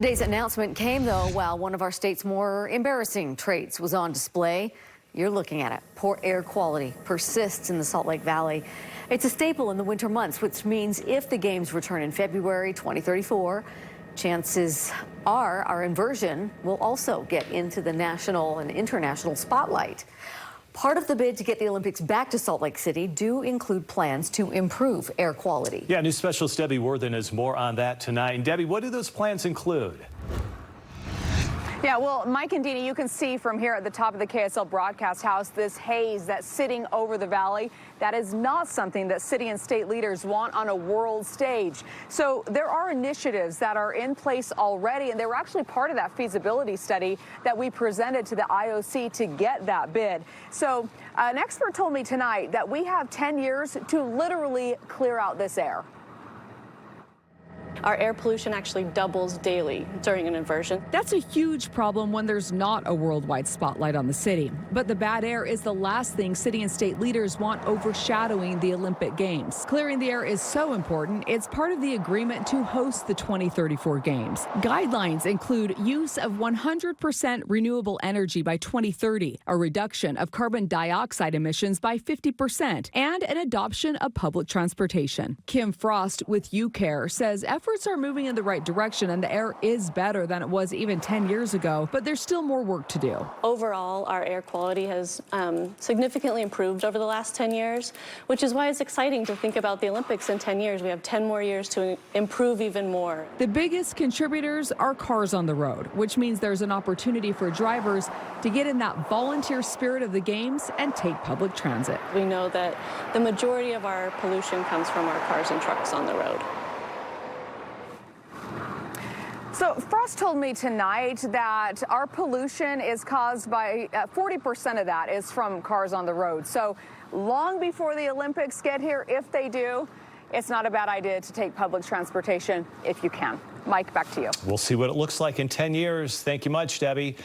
Today's announcement came, though, while one of our state's more embarrassing traits was on display. You're looking at it. Poor air quality persists in the Salt Lake Valley. It's a staple in the winter months, which means if the games return in February 2034, chances are our inversion will also get into the national and international spotlight. Part of the bid to get the Olympics back to Salt Lake City do include plans to improve air quality. Yeah, News Specialist Debbie Worthen has more on that tonight. And Debbie, what do those plans include? Yeah, well, Mike and Dina, you can see from here at the top of the KSL broadcast house this haze that's sitting over the valley. That is not something that city and state leaders want on a world stage. So there are initiatives that are in place already, and they were actually part of that feasibility study that we presented to the IOC to get that bid. So an expert told me tonight that we have 10 years to literally clear out this air. Our air pollution actually doubles daily during an inversion. That's a huge problem when there's not a worldwide spotlight on the city. But the bad air is the last thing city and state leaders want overshadowing the Olympic Games. Clearing the air is so important, it's part of the agreement to host the 2034 Games. Guidelines include use of 100% renewable energy by 2030, a reduction of carbon dioxide emissions by 50%, and an adoption of public transportation. Kim Frost with UCare says efforts are moving in the right direction and the air is better than it was even 10 years ago, but there's still more work to do. Overall, our air quality has significantly improved over the last 10 years, which is why it's exciting to think about the Olympics in 10 years. We have 10 more years to improve even more. The biggest contributors are cars on the road, which means there's an opportunity for drivers to get in that volunteer spirit of the games and take public transit. We know that the majority of our pollution comes from our cars and trucks on the road. So Frost told me tonight that our pollution is caused by 40% of that is from cars on the road. So long before the Olympics get here, if they do, it's not a bad idea to take public transportation if you can. Mike, back to you. We'll see what it looks like in 10 years. Thank you much, Debbie.